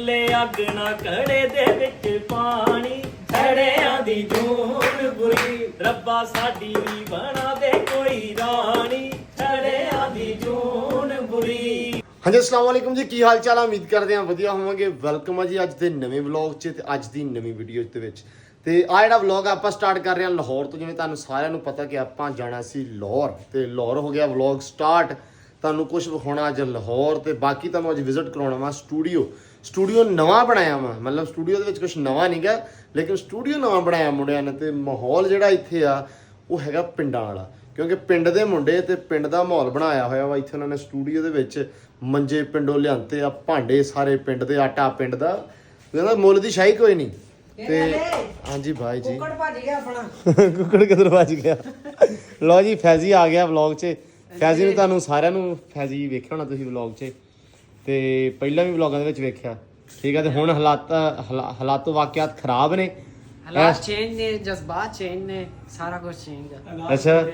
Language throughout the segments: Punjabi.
ਲੈ ਅੱਗ ਨਾ ਕੜੇ ਦੇ ਵਿੱਚ ਪਾਣੀ ਛੜਿਆਂ ਦੀ ਜੂਨ ਬੁਰੀ ਰੱਬਾ ਸਾਡੀ ਵੀ ਬਣਾ ਦੇ ਕੋਈ ਰਾਣੀ ਛੜਿਆਂ ਦੀ ਜੂਨ ਬੁਰੀ। ਹਾਂਜੀ ਅਸਲਾਮ ਵਾਲੇਕੁਮ ਜੀ, ਕੀ ਹਾਲ ਚਾਲ ਆ? ਉਮੀਦ ਕਰਦੇ ਹਾਂ ਵਧੀਆ ਹੋਵਾਂਗੇ। ਵੈਲਕਮ ਆ ਜੀ ਅੱਜ ਦੇ ਨਵੇਂ ਵਲੌਗ 'ਚ ਤੇ ਅੱਜ ਦੀ ਨਵੀਂ ਵੀਡੀਓ ਦੇ ਵਿੱਚ। ਤੇ ਆ ਜਿਹੜਾ ਵਲੌਗ ਆਪਾਂ ਸਟਾਰਟ ਕਰ ਰਹੇ ਹਾਂ ਲਾਹੌਰ ਤੋਂ। ਜਿਵੇਂ ਤੁਹਾਨੂੰ ਸਾਰਿਆਂ ਨੂੰ ਪਤਾ ਕਿ ਆਪਾਂ ਜਾਣਾ ਸੀ ਲਾਹੌਰ ਤੇ ਲਾਹੌਰ ਹੋ ਗਿਆ ਵਲੌਗ ਸਟਾਰਟ। ਤੁਹਾਨੂੰ ਕੁਝ ਵਿਖਾਉਣਾ ਅੱਜ ਲਾਹੌਰ ਤੇ ਬਾਕੀ ਤੁਹਾਨੂੰ ਅੱਜ ਵਿਜ਼ਿਟ ਕਰਾਉਣਾ ਵਾ ਸਟੂਡੀਓ ਨਵਾਂ ਬਣਾਇਆ ਵਾ। ਮਤਲਬ ਸਟੂਡੀਓ ਦੇ ਵਿੱਚ ਕੁਝ ਨਵਾਂ ਨਹੀਂ ਗਾ, ਲੇਕਿਨ ਸਟੂਡੀਓ ਨਵਾਂ ਬਣਾਇਆ ਮੁੰਡਿਆਂ ਨੇ। ਤੇ ਮਾਹੌਲ ਜਿਹੜਾ ਇੱਥੇ ਆ ਉਹ ਹੈਗਾ ਪਿੰਡਾਂ ਵਾਲਾ, ਕਿਉਂਕਿ ਪਿੰਡ ਦੇ ਮੁੰਡੇ ਤੇ ਪਿੰਡ ਦਾ ਮਾਹੌਲ ਬਣਾਇਆ ਹੋਇਆ ਵਾ। ਇੱਥੇ ਉਹਨਾਂ ਨੇ ਸਟੂਡੀਓ ਦੇ ਵਿੱਚ ਮੰਜੇ ਪਿੰਡੋਂ ਲਿਆਂਤੇ ਆ, ਭਾਂਡੇ ਸਾਰੇ ਪਿੰਡ ਦੇ, ਆਟਾ ਪਿੰਡ ਦਾ, ਕਹਿੰਦਾ ਮੁੱਲ ਦੀ ਸ਼ਾਹੀ ਕੋਈ ਨਹੀਂ। ਤੇ ਹਾਂਜੀ ਭਾਈ ਜੀ ਕੁੱਕੜ ਭੱਜ ਗਿਆ ਆਪਣਾ। ਕੁੱਕੜ ਕਿੱਧਰ ਭੱਜ ਗਿਆ? ਲਓ ਜੀ ਫੈਜ਼ੀ ਆ ਗਿਆ ਵਲੌਗ 'ਚ। ਫੈਜ਼ੀ ਨੂੰ ਤੁਹਾਨੂੰ ਸਾਰਿਆਂ ਨੂੰ ਫੈਜ਼ੀ ਵੇਖਿਆ ਹੋਣਾ ਤੁਸੀਂ ਵਲੌਗ 'ਚ, ਤੇ ਪਹਿਲਾਂ ਵੀ ਵਲੌਗਾਂ ਦੇ ਵਿੱਚ ਵੇਖਿਆ, ਠੀਕ ਹੈ। ਤੇ ਹੁਣ ਹਾਲਾਤ ਵਾਕਿਆਤ ਖਰਾਬ ਨੇ, ਹਾਲਾਤ ਚੇਂਜ ਨੇ, ਜਜ਼ਬਾਤ ਚੇਂਜ ਨੇ, ਸਾਰਾ ਕੁਝ ਚੇਂਜ ਹੈ। ਅੱਛਾ,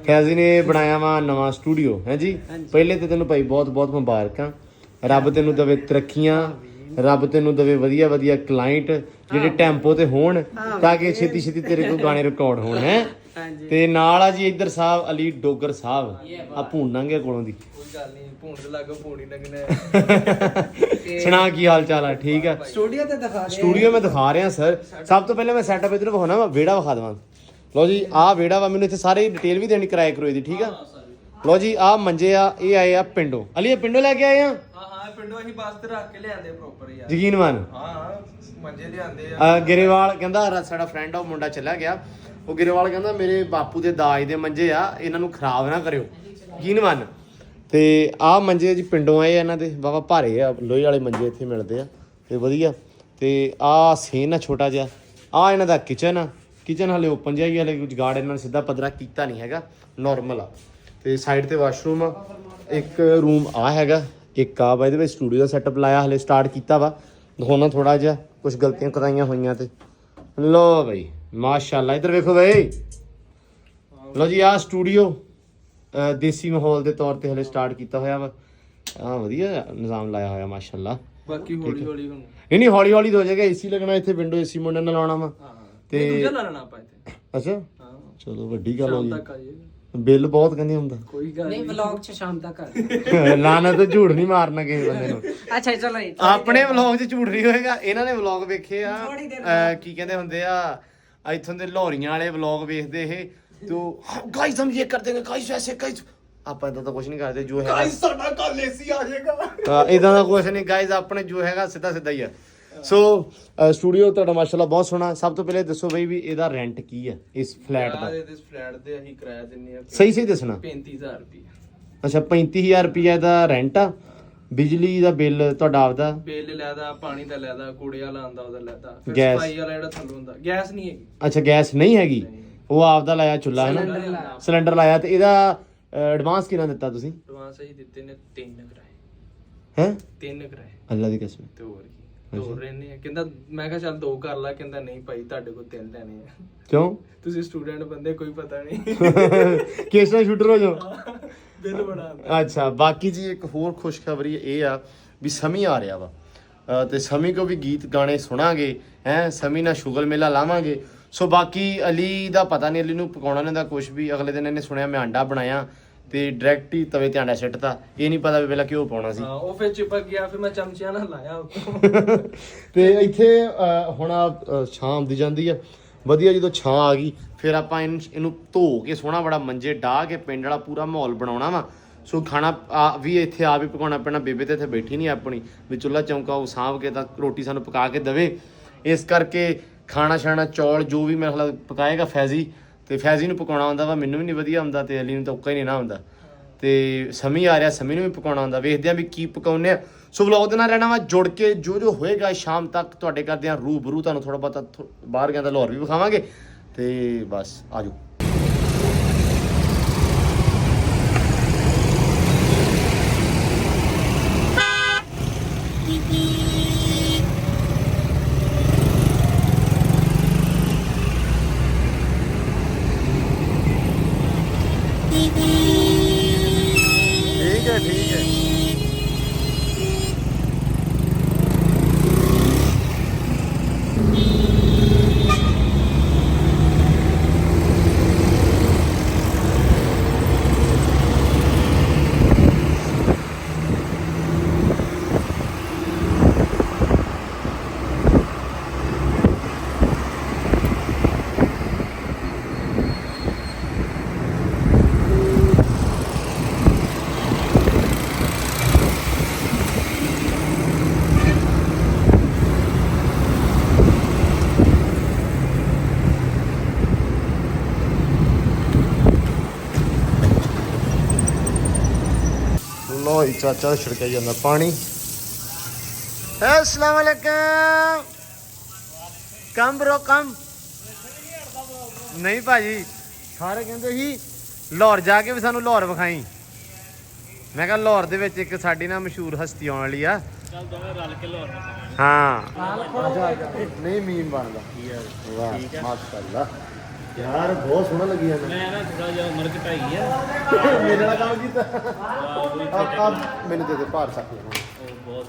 ਫੈਜ਼ੀ ਨੇ ਬਣਾਇਆ ਵਾ ਨਵਾਂ ਸਟੂਡੀਓ ਹੈ ਜੀ। ਪਹਿਲੇ ਤੇ ਤੈਨੂੰ ਭਾਈ ਬਹੁਤ ਬਹੁਤ ਮੁਬਾਰਕਾਂ। ਰੱਬ ਤੈਨੂੰ ਦਵੇ ਤਰੱਕੀਆਂ, ਰੱਬ ਤੈਨੂੰ ਦਵੇ ਵਧੀਆ ਵਧੀਆ ਕਲਾਇੰਟ ਜਿਹੜੇ ਟੈਂਪੋ ਤੇ ਹੋਣ, ਤਾਂ ਕਿ ਛੇਤੀ ਛੇਤੀ ਤੇਰੇ ਕੋਲ ਗਾਣੇ ਰਿਕਾਰਡ ਹੋਣ ਹੈ। ਤੇ ਨਾਲ ਆ ਜੀ ਇੱਧਰ ਸਾਹਿਬ ਅਲੀ ਡੋਗਰ ਸਾਹਿਬ ਆ ਭੂਨਾਂਗੇ ਕੋਲੋਂ ਦੀ। ਕੋਈ ਗੱਲ ਨਹੀਂ, ਭੂਣ ਤੇ ਲੱਗੋ ਭੂਣ ਹੀ ਲੱਗਣਾ। ਸੁਣਾ ਕੀ ਹਾਲ ਚਾਲ ਆ? ਠੀਕ ਆ। ਸਟੂਡੀਓ ਤੇ ਦਿਖਾ ਦੇ। ਸਟੂਡੀਓ ਮੈਂ ਦਿਖਾ ਰਿਹਾ ਸਰ। ਸਭ ਤੋਂ ਪਹਿਲਾਂ ਮੈਂ ਸੈਟਅਪ ਇਧਰ ਵਿਖਾਉਣਾ ਵਾ, ਵਿਹੜਾ ਵਿਖਾ ਦੇਵਾਂ। ਲਓ ਜੀ ਆਹ ਵਿਹੜਾ ਵਾ, ਮੈਨੂੰ ਇੱਥੇ ਸਾਰੇ ਡਿਟੇਲ ਵੀ ਦੇਣੀ ਕਿਰਾਏ ਕਰੋਏ ਦੀ, ਠੀਕ ਆ। ਲਓ ਜੀ ਆਹ ਮੰਜੇ ਆ, ਇਹ ਆਏ ਆ ਪਿੰਡੋਂ। ਅਲੀ ਇਹ ਪਿੰਡੋਂ ਲੈ ਕੇ ਆਏ ਆ? ਹਾਂ ਪਿੰਡੋਂ ਅਸੀਂ ਬੱਸ ਤੇ ਰੱਖ ਕੇ ਲਿਆਂਦੇ ਪ੍ਰੋਪਰ ਯਾਰ। ਯਕੀਨ ਮੰਨ। ਹਾਂ ਮੰਜੇ ਲਿਆਂਦੇ ਆ ਗਿਰੇਵਾਲ ਕਹਿੰਦਾ, ਸਾਡਾ ਫਰੈਂਡ ਆ ਉਹ ਮੁੰਡਾ ਚਲਾ ਗਿਆ, ਉਹ ਗਿਰੇਵਾਲ ਕਹਿੰਦਾ ਮੇਰੇ ਬਾਪੂ ਦੇ ਦਾਜ ਦੇ ਮੰਜੇ ਆ, ਇਹਨਾਂ ਨੂੰ ਖਰਾਬ ਨਾ ਕਰਿਓ। ਯਕੀਨ ਮੰਨ। ਤੇ ਆਹ ਮੰਜੇ ਜੀ ਪਿੰਡੋਂ ਆਏ, ਇਹਨਾਂ ਦੇ ਵਾਵਾ ਭਾਰੇ ਆ, ਲੋਹੇ ਵਾਲੇ ਮੰਜੇ ਇੱਥੇ ਮਿਲਦੇ ਆ ਤੇ ਵਧੀਆ। ਤੇ ਆਹ ਸੀਨ ਆ ਛੋਟਾ ਜਿਹਾ, ਆਹ ਇਹਨਾਂ ਦਾ ਕਿਚਨ ਆ। ਕਿਚਨ ਹਲੇ ਓਪਨ ਜਿਹਾ ਹੀ, ਹਲੇ ਕੁਝ ਗਾਰਡ ਇਹਨਾਂ ਨੇ ਸਿੱਧਾ ਪੱਧਰਾ ਕੀਤਾ ਨਹੀਂ ਹੈਗਾ, ਨੋਰਮਲ ਆ। ਤੇ ਸਾਈਡ ਤੇ ਵਾਸ਼ਰੂਮ ਆ, ਇੱਕ ਰੂਮ ਆ ਹੈਗਾ, ਇੱਕ ਆ ਵਾ। ਇਹਦੇ ਵਿੱਚ ਸਟੂਡੀਓ ਦਾ ਸੈਟਅਪ ਲਾਇਆ, ਹਲੇ ਸਟਾਰਟ ਕੀਤਾ ਵਾ। ਦਿਖਾਉਣਾ ਥੋੜਾ ਜਿਹਾ, ਕੁਝ ਗਲਤੀਆਂ ਕਰਾਈਆਂ ਹੋਈਆਂ ਤੇ। ਲੋ ਬਈ ਮਾਸ਼ਾਅੱਲਾ, ਇੱਧਰ ਵੇਖੋ ਬਈ। ਲੋ ਜੀ ਆਹ ਸਟੂਡੀਓ ਦੇਸੀ ਮਾਹੌਲ ਦੇ ਤੌਰ ਤੇ ਹਲੇ ਸਟਾਰਟ ਕੀਤਾ ਹੋਇਆ ਵਾ। ਆ ਵਧੀਆ ਨਿਜ਼ਾਮ ਲਾਇਆ ਹੋਇਆ ਮਾਸ਼ਾਅੱਲਾ। ਬਾਕੀ ਹੌਲੀ ਹੌਲੀ ਹੁਣ ਨਹੀਂ ਹੌਲੀ ਹੌਲੀ ਹੋ ਜਾਏਗਾ। ਏਸੀ ਲੱਗਣਾ ਇੱਥੇ, ਵਿੰਡੋ ਏਸੀ ਮੁੰਡੇ ਨਾਲ ਲਾਉਣਾ ਵਾ। ਤੇ ਦੂਜਾ ਲਾ ਲੈਣਾ ਆਪਾਂ ਇੱਥੇ। ਅੱਛਾ ਹਾਂ ਚਲੋ ਵੱਡੀ ਗੱਲ ਹੋ ਸ਼ਾਮ ਗਈ। ਤੱਕ ਆ ਜਾਏਗਾ। ਬਿੱਲ ਬਹੁਤ ਕਹਿੰਦੇ ਹੁੰਦਾ। ਕੋਈ ਗੱਲ ਨਹੀਂ ਨਹੀਂ, ਵਲੌਗ ਚ ਸ਼ਾਮ ਤੱਕ ਕਰ। ਲਾਣਾ ਤਾਂ ਝੂਠ ਨਹੀਂ ਮਾਰਨਾ ਕਿਸੇ ਬੰਦੇ ਨੂੰ। ਅੱਛਾ ਚਲੋ ਆਪਣੇ ਵਲੌਗ 'ਚ ਝੂਠ ਨਹੀਂ ਹੋਏਗਾ। ਇਹਨਾਂ ਨੇ ਵਲੌਗ ਵੇਖੇ ਆ, ਕੀ ਕਹਿੰਦੇ ਹੁੰਦੇ ਆ, ਇੱਥੋਂ ਦੇ ਲਾਹੌਰੀਆਂ ਵਾਲੇ ਵਲੌਗ ਵੇਖਦੇ ਇਹ। ਤੋ ਗਾਇਸ ਹਮ ਇਹ ਕਰ ਦੇਂਗੇ, ਗਾਇਸ ਵੈਸੇ ਗਾਇਸ। ਆਪਾਂ ਇਦਾਂ ਤਾਂ ਕੁਝ ਨਹੀਂ ਕਰਦੇ, ਜੋ ਹੈਗਾ ਗਾਇਸ ਸਾਡਾ ਕੱਲ ਏਸੀ ਆ ਜਾਏਗਾ। ਇਦਾਂ ਦਾ ਕੁਝ ਨਹੀਂ ਗਾਇਸ, ਆਪਣੇ ਜੋ ਹੈਗਾ ਸਿੱਧਾ ਸਿੱਧਾ ਹੀ ਆ। ਸੋ ਸਟੂਡੀਓ ਤੁਹਾਡਾ ਮਾਸ਼ਾਅੱਲਾ ਬਹੁਤ ਸੋਹਣਾ। ਸਭ ਤੋਂ ਪਹਿਲੇ ਦੱਸੋ ਬਈ ਵੀ ਇਹਦਾ ਰੈਂਟ ਕੀ ਆ ਇਸ ਫਲੈਟ ਦਾ? ਇਸ ਫਲੈਟ ਦੇ ਅਸੀਂ ਕਿਰਾਇਆ ਦਿੰਨੇ ਆ ਸਹੀ ਦੱਸਣਾ। 35000 ਰੁਪਏ। ਅੱਛਾ 35000 ਰੁਪਏ ਦਾ ਰੈਂਟ ਆ। ਬਿਜਲੀ ਦਾ ਬਿੱਲ ਤੁਹਾਡਾ ਆਪਦਾ? ਬਿੱਲ ਲੈਦਾ, ਪਾਣੀ ਦਾ ਲੈਦਾ, ਕੂੜੇ ਵਾਲਾ ਆਂਦਾ ਉਹਦਾ ਲੈਦਾ, ਫਿਰ ਗੈਸ? ਸਫਾਈ ਵਾਲਾ ਜਿਹੜਾ ਥੱਲੋਂ ਹੁੰਦਾ। ਗੈਸ ਨਹੀਂ ਹੈਗੀ। ਅੱਛਾ ਗੈਸ ਨਹੀਂ ਹੈਗੀ, ਉਹ ਆਪਦਾ ਲਾਇਆ ਚੁੱਲ੍ਹਾ ਹੈ ਨਾ, ਸਿਲੰਡਰ ਲਾਇਆ। ਤੇ ਇਹਦਾ ਐਡਵਾਂਸ ਕਿੰਨਾ ਦਿੱਤਾ ਤੁਸੀਂ? ਐਡਵਾਂਸ ਅਸੀਂ ਦਿੱਤੇ ਨੇ 3 ਕਿਰਾਏ। ਹੈ 3 ਕਿਰਾਏ ਅੱਲਾ ਦੀ ਕਸਮ। ਤੇ ਹੋਰ ਕੀ, 2 ਰਹਿੰਦੇ ਆ। ਕਹਿੰਦਾ ਮੈਂ ਕਿਹਾ ਚੱਲ 2 ਕਰ ਲਾ, ਕਹਿੰਦਾ ਨਹੀਂ ਭਾਈ ਤੁਹਾਡੇ ਕੋਲ 3 ਲੈਣੇ ਆ। ਕਿਉਂ? ਤੁਸੀਂ ਸਟੂਡੈਂਟ ਬੰਦੇ, ਕੋਈ ਪਤਾ ਨਹੀਂ। ਕਿਸ ਨਾਲ ਸ਼ੂਟਰ ਹੋ ਜਾਓ। ਬਿੱਲ ਬੜਾ ਆਉਂਦਾ। ਅੱਛਾ ਬਾਕੀ ਜੀ ਇੱਕ ਹੋਰ ਖੁਸ਼ਖਬਰੀ ਇਹ ਆ ਵੀ ਸਮੀ ਆ ਰਿਹਾ ਵਾ, ਤੇ ਸਮੀ ਕੋ ਵੀ ਗੀਤ ਗਾਣੇ ਸੁਣਾਂਗੇ ਹੈ, ਸਮੀ ਨਾਲ ਸ਼ੁਗਲ ਮੇਲਾ ਲਾਵਾਂਗੇ। ਸੋ ਬਾਕੀ ਅਲੀ ਦਾ ਪਤਾ ਨਹੀਂ, ਅਲੀ ਨੂੰ ਪਕਾਉਣਾ ਨਹੀਂ ਦਾ ਕੁਝ ਵੀ। ਅਗਲੇ ਦਿਨ ਇਹਨੇ ਸੁਣਿਆ ਮੈਂ ਆਂਡਾ ਬਣਾਇਆ ਤੇ ਡਾਇਰੈਕਟ ਹੀ ਤਵੇ ਤੇ ਆਂਡਾ ਸਿੱਟਤਾ। ਇਹ ਨਹੀਂ ਪਤਾ ਵੀ ਪਹਿਲਾਂ ਘਿਓ ਪਾਉਣਾ ਸੀ। ਹਾਂ ਉਹ ਫਿਰ ਚਿਪਕ ਗਿਆ, ਫਿਰ ਮੈਂ ਚਮਚਿਆਂ ਨਾਲ ਲਾਇਆ ਉੱਤੋਂ। ਤੇ ਇੱਥੇ ਹੁਣ ਛਾਂ ਆਉਂਦੀ ਜਾਂਦੀ ਆ ਵਧੀਆ। ਜਦੋਂ ਛਾਂ ਆ ਗਈ ਫਿਰ ਆਪਾਂ ਇਹਨੂੰ ਧੋ ਕੇ ਸੋਹਣਾ ਬੜਾ ਮੰਜੇ ਡਾਹ ਕੇ ਪਿੰਡ ਵਾਲਾ ਪੂਰਾ ਮਾਹੌਲ ਬਣਾਉਣਾ ਵਾ। ਸੋ ਖਾਣਾ ਵੀ ਇੱਥੇ ਆਪ ਹੀ ਪਕਾਉਣਾ ਪੈਣਾ। ਬੇਬੇ ਤੇ ਇੱਥੇ ਬੈਠੀ ਨਹੀਂ ਆਪਣੀ ਵੀ ਚੁੱਲ੍ਹਾ ਚੌਂਕਾ ਉਹ ਸਾਂਭ ਕੇ ਤਾਂ ਰੋਟੀ ਸਾਨੂੰ ਪਕਾ ਕੇ ਦੇਵੇ। ਇਸ ਕਰਕੇ ਖਾਣਾ ਛਾਣਾ ਚੌਲ ਜੋ ਵੀ ਮੇਰੇ ਖਿਆਲ ਪਕਾਏਗਾ ਫੈਜ਼ੀ, ਤੇ ਫੈਜ਼ੀ ਨੂੰ ਪਕਾਉਣਾ ਆਉਂਦਾ ਵਾ, ਮੈਨੂੰ ਵੀ ਨਹੀਂ ਵਧੀਆ ਹੁੰਦਾ, ਤੇ ਅਲੀ ਨੂੰ ਤਾਂ ਔਕਾ ਹੀ ਨਹੀਂ ਨਾ ਹੁੰਦਾ। ਤੇ ਸਮੀ ਆ ਰਿਹਾ, ਸਮੀ ਨੂੰ ਵੀ ਪਕਾਉਣਾ ਆਉਂਦਾ। ਵੇਖਦੇ ਆ ਵੀ ਕੀ ਪਕਾਉਂਦੇ ਆ। ਸੋ ਵਲੌਗ ਦੇ ਨਾਲ ਰਹਿਣਾ ਵਾ ਜੁੜ ਕੇ, ਜੋ ਹੋਏਗਾ ਸ਼ਾਮ ਤੱਕ ਤੁਹਾਡੇ ਕਰਦੇ ਆ ਰੂਬਰੂ। ਤੁਹਾਨੂੰ ਥੋੜਾ ਬਹੁਤਾ ਬਾਹਰ ਗਿਆ ਤਾਂ ਲਾਹੌਰ ਵੀ ਵਿਖਾਵਾਂਗੇ। ਤੇ ਬਸ ਆਜੋ। ठीक है ਚਾਚਾ ਛਿੜਕਾਈ ਜਾਂਦਾ ਪਾਣੀ। अस्सलाम वालेकुम। कम ब्रो कम। नहीं भाजी ਸਾਰੇ ਕਹਿੰਦੇ ਸੀ ਲਾਹੌਰ ਜਾ ਕੇ ਵੀ ਸਾਨੂੰ ਲਾਹੌਰ ਵਿਖਾਈ। ਮੈਂ ਕਿਹਾ ਲਾਹੌਰ ਦੇ ਵਿੱਚ ਇੱਕ ਸਾਡੀ ਨਾ ਮਸ਼ਹੂਰ ਹਸਤੀ ਆਉਣ ਵਾਲੀ ਆ। ਚੱਲ ਦੋਵੇਂ ਰਲ ਕੇ ਲਾਹੌਰ ਨੂੰ ਹਾਂ ਨਹੀਂ ਮੀਨ ਬਣਦਾ ਵਾਹ ਮਾਸ਼ਾਅੱਲਾ ਯਾਰ ਬਹੁਤ ਸੋਹਣਾ ਲੱਗੀ ਜਾਂਦਾ। ਮੈਂ ਨਾ ਥੋੜਾ ਜਿਹਾ ਉਮਰ ਘਟਾਈ ਆ ਮੇਰੇ ਨਾਲ ਕੰਮ ਕੀਤਾ ਵਾਹ ਆ ਮੈਨੂੰ ਦੇ ਦੇ ਭਾਰ ਚੱਕ ਲੈ ਬਹੁਤ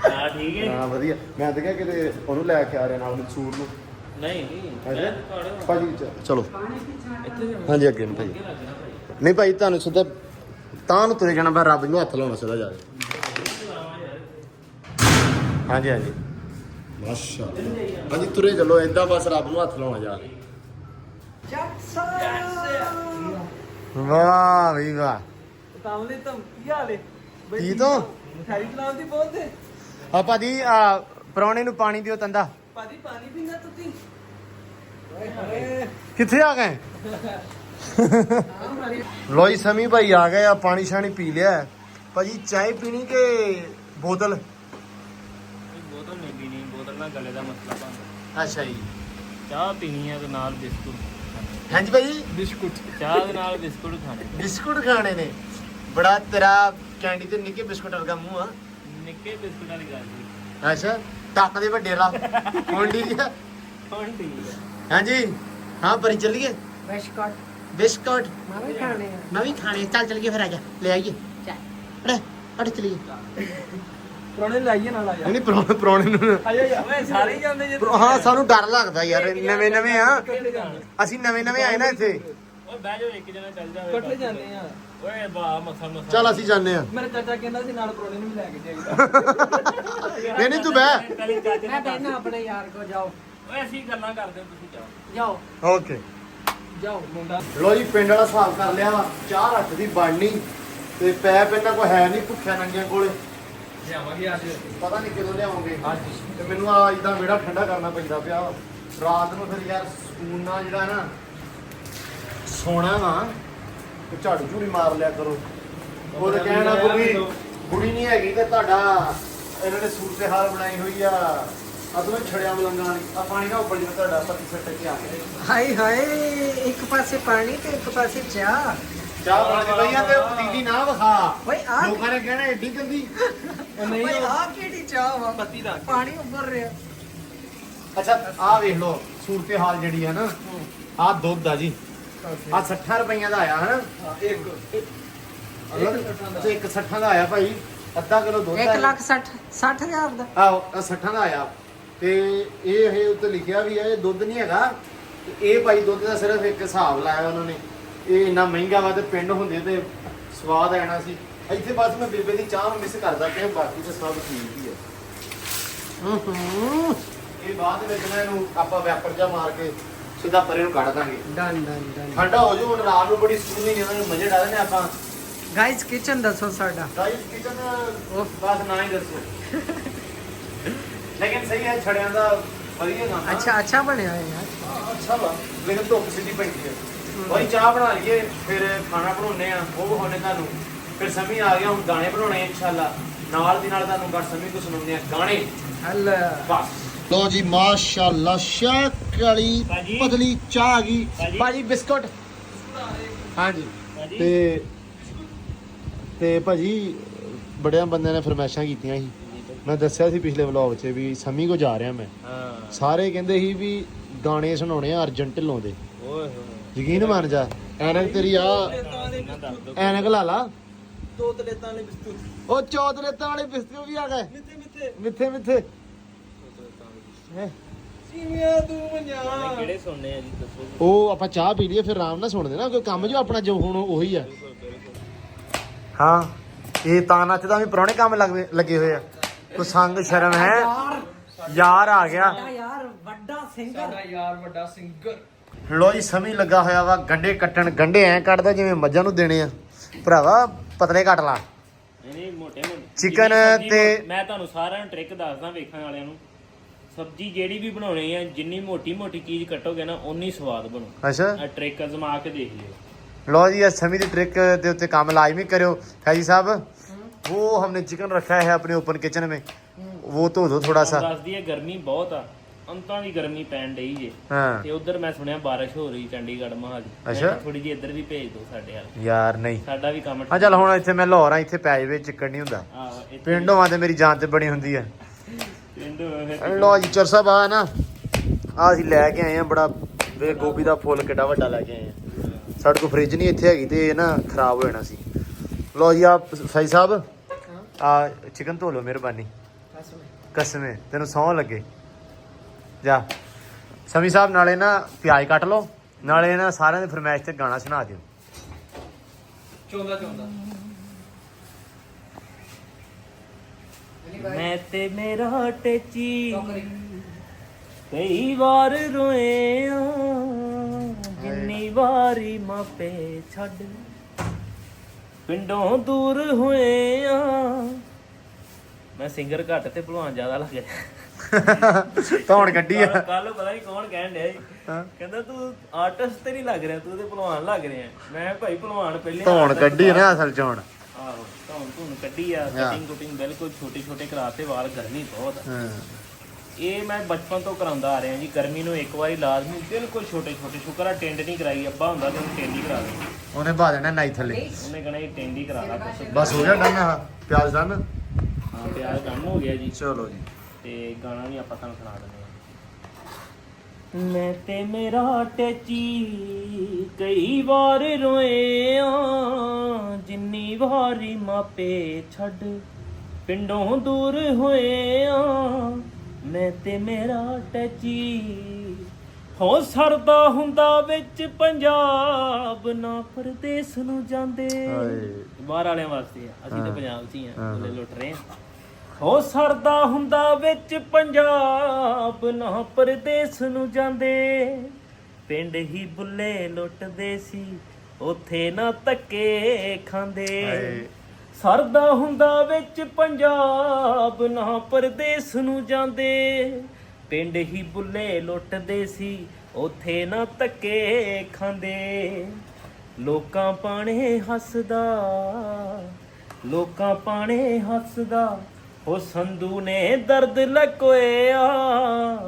ਹਾਂ ਠੀਕ ਹੈ ਹਾਂ ਵਧੀਆ। ਮੈਂ ਤਾਂ ਕਿਹਾ ਕਿਤੇ ਉਹਨੂੰ ਲੈ ਕੇ ਆ ਰਿਹਾ ਨਾਲ ਸੂਟ ਨੂੰ। ਨਹੀਂ ਅੱਛਾ ਭਾਜੀ ਚਲੋ ਹਾਂਜੀ ਅੱਗੇ ਨੂੰ ਭਾਜੀ। ਨਹੀਂ ਭਾਈ ਤੁਹਾਨੂੰ ਸਿੱਧਾ ਤਾਂ ਨੂੰ ਤੁਰੇ ਜਾਣਾ, ਮੈਂ ਰੱਬ ਨੂੰ ਹੱਥ ਲਾਉਣਾ ਸਿੱਧਾ ਜਾ ਕੇ। ਹਾਂਜੀ ਹਾਂਜੀ ਮਾਸ਼ਾਅੱਲਾ ਹਾਂਜੀ ਤੁਰੇ ਚੱਲੋ ਏਦਾਂ ਬਸ ਰੱਬ ਨੂੰ ਹੱਥ ਲਾਉਣਾ ਜਾ ਕੇ। ਵਾਹ ਵੀ ਵਾਹ ਤਾਮਲੇ ਤਾਂ ਕੀ ਹਾਲ ਏ ਕੀ ਤੋਂ ਮਿਠਾਈ ਖਿਲਾਉਣ ਦੀ ਬਹੁਤ ਹੈ ਆ ਭਾਜੀ ਪਰੌਣੇ ਨੂੰ ਪਾਣੀ ਦਿਓ ਤੰਦਾ। ਭਾਜੀ ਪਾਣੀ ਪੀਣਾ ਤੁਸੀਂ ਕਿੱਥੇ ਆ ਗਏ? ਲੋਈ ਸਮੀ ਭਾਈ ਆ ਗਏ ਆ, ਪਾਣੀ ਸ਼ਾਣੀ ਪੀ ਲਿਆ। ਭਾਜੀ ਚਾय ਪੀਣੀ ਕਿ ਬੋਤਲ? ਬੋਤਲ ਨਹੀਂ ਪੀਣੀ, ਬੋਤਲ ਨਾਲ ਗਲੇ ਦਾ ਮਸਲਾ ਬਣਦਾ। ਅੱਛਾ ਜੀ ਚਾਹ ਪੀਣੀ ਹੈ ਤੇ ਨਾਲ ਬਿਸਕੁਟ। ਹਾਂਜੀ ਭਾਈ ਬਿਸਕੁਟ ਚਾਹ ਦੇ ਨਾਲ ਬਿਸਕੁਟ ਖਾਣੇ। ਬਿਸਕੁਟ ਖਾਣੇ ਨੇ। ਬੜਾ ਤੇਰਾ ਕੈਂਡੀ ਤੇ ਨਿੱਕੇ ਬਿਸਕੁਟ ਵਰਗਾ ਮੂੰਹ ਆ। ਨਿੱਕੇ ਬਿਸਕੁਟ ਵਾਲੀ ਗੱਲ ਜੀ। ਅੱਛਾ ਟੱਕ ਦੇ ਵੱਡੇ ਲਾ ਮੁੰਡੀ ਦੀ। ਹੁਣ ਠੀਕ ਹੈ। ਹਾਂਜੀ ਹਾਂ ਪਰੀ ਚੱਲੀਏ। ਬਿਸਕਟ ਬਿਸਕੁਟ ਮੈਂ ਵੀ ਖਾਣੇ ਆ। ਮੈਂ ਵੀ ਖਾਣੇ। ਚੱਲ ਚੱਲੀਏ ਫਿਰ ਆ ਜਾ ਲੈ ਆਈਏ। ਅੜੇ ਅੜੇ ਚੱਲੀਏ। ਪ੍ਰੋਣੇ ਲਾਈਏ ਨਾਲ ਆਇਆ ਨਹੀਂ ਪਰੌਣੇ ਨੂੰ ਆਇਆ ਓਏ ਸਾਰੇ ਹੀ ਜਾਂਦੇ ਜੇ ਹਾਂ ਸਾਨੂੰ ਡਰ ਲੱਗਦਾ ਯਾਰ ਨਵੇਂ ਨਵੇਂ ਆ ਅਸੀਂ ਨਵੇਂ ਨਵੇਂ ਆਏ ਨਾ ਇੱਥੇ। ਓਏ ਬਹਿ ਜਾਓ ਇੱਕ ਜਣਾ ਚੱਲ ਜਾਵੇ। ਇਕੱਠੇ ਜਾਂਦੇ ਆ ਓਏ ਵਾਹ ਮੱਖਣ ਮੱਖਣ। ਚੱਲ ਅਸੀਂ ਜਾਂਦੇ ਆ। ਮੇਰੇ ਚਾਚਾ ਕਹਿੰਦਾ ਸੀ ਨਾਲ ਪ੍ਰੋਣੇ ਨੂੰ ਵੀ ਲੈ ਕੇ ਜਾਈਦਾ ਨਹੀਂ ਨਹੀਂ ਤੂੰ ਬਹਿ। ਪਹਿਲੀ ਚਾਚੇ ਮੈਂ ਨੂੰ ਬਹਿਣਾ ਆਪਣੇ ਯਾਰ ਕੋ ਜਾਓ ਓਏ ਅਸੀਂ ਗੱਲਾਂ ਕਰਦੇ ਹਾਂ, ਤੁਸੀਂ ਜਾਓ। ਜਾਓ ਓਕੇ ਜਾਓ ਮੁੰਡਾ ਲੋ ਜੀ ਪਿੰਡ ਵਾਲਾ ਹਿਸਾਬ ਕਰ ਲਿਆ ਵਾ। ਚਾਹ ਰੱਖ ਦੀ ਬਣਨੀ ਤੇ ਪੈ ਪੈਣਾ ਕੋਈ ਹੈ ਨਹੀਂ ਭੁੱਖਿਆ ਨੰਗਿਆਂ ਕੋਲੇ। ਲਿਆਵਾਂਗੇ ਅੱਜ ਪਤਾ ਨਹੀਂ ਕਦੋਂ ਲਿਆਉਂਗੇ ਤੇ ਮੈਨੂੰ ਆ ਇਦਾਂ ਵਿਹੜਾ ਠੰਡਾ ਕਰਨਾ ਪੈਂਦਾ ਪਿਆ ਵਾ। ਰਾਤ ਨੂੰ ਫਿਰ ਯਾਰ ਸਕੂਨ ਨਾਲ ਜਿਹੜਾ ਨਾ ਸੋਣਾ ਵਾ ਤੇ ਝਾੜੂ ਝੂੜੀ ਮਾਰ ਲਿਆ ਕਰੋ। ਉਹ ਤਾਂ ਕਹਿਣਾ ਕੋਈ ਬੁੜੀ ਨਹੀਂ ਹੈਗੀ ਤੇ ਤੁਹਾਡਾ ਇਹਨਾਂ ਨੇ ਸੂਰਤ ਹਾਲ ਬਣਾਈ ਹੋਈ ਆ। ਅਦੋਂ ਛੜਿਆ ਮਲੰਗਾ ਨਹੀਂ ਆ ਪਾਣੀ ਦਾ ਉੱਪਰ ਜਿਵੇਂ ਤੁਹਾਡਾ ਪੱਤੀ ਸੱਟ ਕੇ ਆ ਗਿਆ। ਹਾਏ ਹਾਏ ਇੱਕ ਪਾਸੇ ਪਾਣੀ ਤੇ ਇੱਕ ਪਾਸੇ ਚਾਹ। ਚਾਹ ਬਣ ਗਈ ਆ ਤੇ ਪਤੀਲੀ ਨਾ ਵਿਖਾ। ਓਏ ਆ ਲੋਕਾਂ ਨੇ ਕਹਿਣਾ ਏਡੀ ਗੰਦੀ। ਨਹੀਂ ਓਏ ਆ ਕਿਹੜੀ ਚਾਹ ਵਾ? ਪੱਤੀ ਦਾ ਪਾਣੀ ਉੱਪਰ ਰਿਹਾ। ਅੱਛਾ ਆ ਵੇਖ ਲਓ ਸੂਰਤ ਹਾਲ ਜਿਹੜੀ ਆ ਨਾ। ਆ ਦੁੱਧ ਆ ਜੀ ਆ 60 ਰੁਪਈਆਂ ਦਾ ਆਇਆ ਹਨਾ। ਇੱਕ ਅੱਛਾ ਇੱਕ 60 ਦਾ ਆਇਆ ਭਾਈ। ਅੱਧਾ ਕਿਲੋ ਦੁੱਧ 1,60,000 ਦਾ। ਆਹੋ 60 ਦਾ ਆਇਆ ਤੇ ਇਹ ਉੱਤੇ ਲਿਖਿਆ ਵੀ ਆ ਇਹ ਦੁੱਧ ਨਹੀਂ ਹੈਗਾ। ਤੇ ਇਹ ਭਾਈ ਦੁੱਧ ਦਾ ਸਿਰਫ ਇੱਕ ਹਿਸਾਬ ਲਾਇਆ ਉਹਨਾਂ ਨੇ। ਇਹ ਇੰਨਾ ਮਹਿੰਗਾ ਵਾ ਤੇ ਪਿੰਡ ਹੁੰਦੇ ਤੇ ਸਵਾਦ ਆਣਾ ਸੀ। ਇੱਥੇ ਬਸ ਮੈਂ ਬੇਬੇ ਦੀ ਚਾਹ ਮਿਸ ਕਰਦਾ ਕਿ ਬਾਕੀ ਤਾਂ ਸਭ ਠੀਕ ਹੀ ਆ। ਇਹ ਬਾਅਦ ਵਿੱਚ ਨਾ ਇਹਨੂੰ ਆਪਾਂ ਵੈਪਰ ਜਾ ਮਾਰ ਕੇ ਸਿੱਧਾ ਪਰੇ ਨੂੰ ਕੱਢ ਦਾਂਗੇ। Done done done. ਠੰਡਾ ਹੋ ਜਾਊ। ਹੁਣ ਰਾਤ ਨੂੰ ਬੜੀ ਸਕੂਨੀ ਨਹੀਂ ਉਹਨਾਂ ਨੂੰ ਮਜ਼ੇ ਡਾਲਣੇ ਆਪਾਂ। ਗਾਇਸ ਕਿਚਨ ਦੱਸੋ ਸਾਡਾ। ਗਾਇਸ ਕਿਚਨ ਬਸ ਨਾ ਹੀ ਦੱਸੋ ਲੇਕਿਨ ਸਹੀ ਹੈ ਛੜਿਆਂ ਦਾ ਵਧੀਆ ਨਾ। ਅੱਛਾ ਬਣਿਆ ਹੈ ਯਾਰ। ਅੱਛਾ ਵਾ ਲੇਕਿਨ ਧੁੱਪ ਸਿੱਧੀ ਪੈਂਦੀ ਹੈ। ਵਹੀ ਚਾਹ ਬਣਾ ਲਈਏ ਫਿਰ ਖਾਣਾ ਬਣਾਉਣੇ ਆ ਉਹ ਵਿਖਾਉਣੇ ਤੁਹਾਨੂੰ। ਫਿਰ ਸਮੀ ਆ ਗਿਆ ਹੁਣ ਗਾਣੇ ਬਣਾਉਣੇ ਇਨਸ਼ਾਅੱਲਾ। ਨਾਲ ਦੀ ਨਾਲ ਤੁਹਾਨੂੰ ਗੱਲ ਸਮੀ ਕੋ ਸੁਣਾਉਂਦੇ ਆ ਗਾਣੇ ਹੱਲ ਬਸ। ਲੋ ਜੀ ਮਾਸ਼ਾਅੱਲਾ ਸ਼ੱਕ ਵਾਲੀ ਭਾਜੀ। ਪਤਲੀ ਚਾਹ ਆ ਗਈ ਭਾਜੀ। ਭਾਜੀ ਬਿਸਕੁਟ। ਹਾਂਜੀ ਭਾਜੀ। ਤੇ ਭਾਜੀ ਬੜਿਆਂ ਬੰਦਿਆਂ ਨੇ ਫਰਮਾਇਸ਼ਾਂ ਕੀਤੀਆਂ ਸੀ। ਮੈਂ ਦੱਸਿਆ ਸੀ ਪਿਛਲੇ ਵਲੌਗ 'ਚ ਵੀ ਸਮੀ ਕੋ ਜਾ ਰਿਹਾ ਮੈਂ। ਹਾਂ ਸਾਰੇ ਕਹਿੰਦੇ ਸੀ ਵੀ ਗਾਣੇ ਸੁਣਾਉਣੇ ਆ ਅਰਜਨ ਢਿੱਲੋਂ ਦੇ। ਓਏ ਹੋਏ ਯਕੀਨ ਮੰਨ ਜਾ ਐਨਕ ਤੇਰੀ ਆ ਐਨਕ ਲਾ ਲਾ। ਦੋ ਤਲੇਤਾਂ ਵਾਲੇ ਬਿਸਕੁਟ ਉਹ ਚੌਧਰੇਤਾਂ ਵਾਲੇ ਬਿਸਕੁਟ ਵੀ ਆ ਗਏ ਮਿੱਥੇ ਮਿੱਥੇ ਸੀਮੀਆਂ ਤੂੰ ਮഞ്ഞਾ ਕਿਹੜੇ ਸੁਣਨੇ ਆ ਜੀ ਦੱਸੋ ਜੀ। ਉਹ ਆਪਾਂ ਚਾਹ ਪੀ ਲਈਏ ਫਿਰ ਆਰਾਮ ਨਾਲ ਸੁਣਦੇ ਨਾ ਕੋਈ ਕੰਮ ਜੋ ਆਪਣਾ ਜੋ ਹੁਣ ਉਹੀ ਆ। ਹਾਂ ਇਹ ਤਾਂ ਨੱਚਦਾ ਵੀ ਪੁਰਾਣੇ ਕੰਮ ਲੱਗੇ ਹੋਏ ਆ। ਕੋਈ ਸੰਗ ਸ਼ਰਮ ਹੈ ਯਾਰ ਆ ਗਿਆ। ਯਾਰ ਵੱਡਾ ਸਿੰਗਰ। ਸਾਡਾ ਯਾਰ ਵੱਡਾ ਸਿੰਗਰ। ਲੋ ਜੀ ਸਮੀ ਲੱਗਾ ਹੋਇਆ ਵਾ ਗੰਡੇ ਕੱਟਣ। ਗੰਡੇ ਐ ਕੱਟਦਾ ਜਿਵੇਂ ਮੱਝਾਂ ਨੂੰ ਦੇਣੇ ਆ ਭਰਾਵਾ। ਪਤਲੇ ਕੱਟ ਲਾ। ਨਹੀਂ ਮੋਟੇ ਮੋਟੇ Chicken ਜਿੰਨੀ ਸਬਜ਼ੀ ਤੇ- ਮੈਂ ਤੁਹਾਨੂੰ ਸਾਰਿਆਂ ਨੂੰ ਟ੍ਰਿਕ ਦੱਸਦਾ ਵੇਖਣ ਵਾਲਿਆਂ ਨੂੰ। ਸਬਜ਼ੀ ਜਿਹੜੀ ਵੀ ਬਣਾਉਣੀ ਆ ਜਿੰਨੀ ਮੋਟੀ ਮੋਟੀ ਚੀਜ਼ ਕੱਟੋਗੇ ਨਾ ਓਨੀ ਸਵਾਦ ਬਣੂ। ਅੱਛਾ ਆ ਟ੍ਰਿਕ ਅਜ਼ਮਾ ਕੇ ਦੇਖ ਲਿਓ। लो जी समी की ट्रिक के उत्ते काम लाजमी करो फैजी साहब। वो हमने चिकन रखा है अपने ओपन किचन में, वो धो दो थोड़ा सा। ਦੱਸ ਦਈਏ ਗਰਮੀ ਬਹੁਤ ਆ, ਅੰਤਾਂ ਦੀ ਗਰਮੀ ਪੈਣ ਡਈ ਜੇ हाँ ਤੇ ਉਧਰ ਮੈਂ ਸੁਣਿਆ ਬਾਰਿਸ਼ ਹੋ ਰਹੀ ਚੰਡੀਗੜ੍ਹ ਮਹਾਲੀ। ਅੱਛਾ। ਥੋੜੀ ਜਿਹੀ ਇੱਧਰ ਵੀ ਭੇਜ ਦਿਓ ਸਾਡੇ ਵੱਲ, यार नहीं ਸਾਡਾ ਵੀ ਕੰਮ हाँ चल हुण इत्थे मैं लाहौर हाँ, इत्थे पै जावे चिकन नहीं हुंदा। ਆਹੋ ਇੱਥੇ पिंड होवां ते मेरी जान ते बनी हुंदी है। ਪਿੰਡ ਫਿਰ लो जी चर साहब आ ना आ ਅਸੀਂ ਲੈ ਕੇ ਆਏ ਆ ਬੜਾ ਵੇ ਗੋਭੀ ਦਾ ਫੁੱਲ ਕਿੱਡਾ ਵੱਡਾ ਲੈ ਕੇ ਆਏ ਆ। ਸਾਡੇ ਕੋਲ ਫ੍ਰਿਜ ਨਹੀਂ ਇੱਥੇ ਹੈਗੀ ਤੇ ਇਹ ਨਾ ਖਰਾਬ ਹੋ ਜਾਣਾ ਸੀ। ਲੋ ਜੀ ਆ ਫੈਜੀ ਸਾਹਿਬ ਆ ਚਿਕਨ ਧੋ ਲਓ ਮਿਹਰਬਾਨੀ। ਕਸਮੇ ਤੈਨੂੰ ਸੌਂ ਲੱਗੇ ਜਾ। ਸਮੀ ਸਾਹਿਬ ਨਾਲੇ ਨਾ ਪਿਆਜ਼ ਕੱਟ ਲਓ, ਨਾਲੇ ਨਾ ਸਾਰਿਆਂ ਦੇ ਫਰਮਾਇਸ਼ ਤੇ ਗਾਣਾ ਸੁਣਾ ਦਿਓ। ਚੋਂਦਾ ਚੋਂਦਾ ਮੈਂ ਤੇ ਮੇਰਾ ਟੇਚੀ ਕਈ ਵਾਰ ਰੋਏ ਆ, ਜਿੰਨੀ ਵਾਰੀ ਮਾਪੇ ਛੱਡ ਪਿੰਡੋਂ ਦੂਰ ਹੋਏ ਆ। ਮੈਂ ਸਿੰਗਰ ਘੱਟ ਤੇ ਭਲਵਾਨ ਜ਼ਿਆਦਾ ਲੱਗ ਰਿਹਾ। ਧੌਣ ਕੱਢੀ ਆ। ਕੱਲ ਪਤਾ ਨਹੀਂ ਕੌਣ ਕਹਿਣ ਡਿਆ ਸੀ, ਕਹਿੰਦਾ ਤੂੰ ਆਰਟਿਸਟ ਤੇ ਨਹੀਂ ਲੱਗ ਰਿਹਾ, ਤੂੰ ਤੇ ਭਲਵਾਨ ਲੱਗ ਰਿਹਾ। ਮੈਂ ਭਾਈ ਭਲਵਾਨ ਪਹਿਲੇ ਧੌਣ ਕੱਢੀ ਨਾ ਅਸਲ ਚ ਹੁਣ। ਆਹੋ ਧੌਣ ਕੱਢੀ ਆ, ਕਟਿੰਗ ਕੁਟਿੰਗ ਬਿਲਕੁਲ ਛੋਟੀ ਛੋਟੇ ਕਰਾਤੇ ਵਾਲ, ਗਰਮੀ ਬਹੁਤ ਆ। ਹਾਂ ਇਹ ਮੈਂ ਬਚਪਨ ਤੋਂ ਕਰਾਉਂਦਾ ਆ ਰਿਹਾ ਜੀ, ਗਰਮੀ ਨੂੰ ਇੱਕ ਵਾਰੀ ਲਾਜ਼ਮੀ ਬਿਲਕੁਲ ਛੋਟੇ ਛੋਟੇ। ਸ਼ੁਕਰ ਆ ਟਿੰਡ ਨਹੀਂ ਕਰਾਈ, ਅੱਬਾ ਹੁੰਦਾ ਤੇ ਉਹਨੂੰ ਟਿੰਡ ਹੀ ਕਰਾ ਦੇ। ਉਹਨੇ ਬਾ ਦੇਣਾ ਨਾਈ ਥੱਲੇ। ਉਹਨੇ ਕਹਣਾ ਇਹ ਟਿੰਡ ਹੀ ਕਰਾ ਲਾ ਕੁਛ। ਬਸ ਹੋ ਗਿਆ ਡਨ ਆ ਪਿਆਜ਼ ਡਨ। ਹਾਂ ਪਿਆਜ਼ ਕੰਮ ਹੋ ਗਿਆ ਜੀ। ਚਲੋ ਜੀ ਤੇ ਗਾਣਾ ਵੀ ਆਪਾਂ ਤੁਹਾਨੂੰ ਸੁਣਾ ਦਿੰਦੇ ਹਾਂ। ਮੈਂ ਤੇ ਮੇਰਾ ਟੇਚੀ ਕਈ ਵਾਰ ਰੋਏ ਆ, ਜਿੰਨੀ ਵਾਰੀ ਮਾਪੇ ਛੱਡ ਪਿੰਡੋਂ ਦੂਰ ਹੋਏ ਆ। ਮੈਂ ਤੇ ਮੇਰਾ ਟੇਚੀ ਹੋ ਸਰਦਾ ਹੁੰਦਾ ਵਿੱਚ ਪੰਜਾਬ, ਨਾ ਪਰਦੇਸ ਨੂੰ ਜਾਂਦੇ। ਹਾਏ ਬਾਹਰ ਵਾਲਿਆਂ ਵਾਸਤੇ ਆ, ਅਸੀਂ ਤਾਂ ਪੰਜਾਬ 'ਚ ਹੀ ਆ, ਬੋਲੇ ਲੁੱਟ ਰਹੇ ਆ। ਹੋ ਸਰਦਾ ਹੁੰਦਾ ਵਿੱਚ ਪੰਜਾਬ, ਨਾ ਪਰਦੇਸ ਨੂੰ ਜਾਂਦੇ। ਪਿੰਡ ਹੀ ਬੁੱਲੇ ਲੁੱਟਦੇ ਸੀ, ਉੱਥੇ ਨਾ ਧੱਕੇ ਖਾਂਦੇ। ਸਰਦਾ ਹੁੰਦਾ ਵਿੱਚ ਪੰਜਾਬ, ਨਾ ਪਰਦੇਸ ਨੂੰ ਜਾਂਦੇ। ਪਿੰਡ ਹੀ ਬੁੱਲੇ ਲੁੱਟਦੇ ਸੀ, ਉੱਥੇ ਨਾ ਧੱਕੇ ਖਾਂਦੇ। ਲੋਕਾਂ ਪਾਣੇ ਹੱਸਦਾ, ਲੋਕਾਂ ਪਾਣੇ ਹੱਸਦਾ, ਉਹ ਸੰਧੂ ਨੇ ਦਰਦ ਲਕੋਇਆ।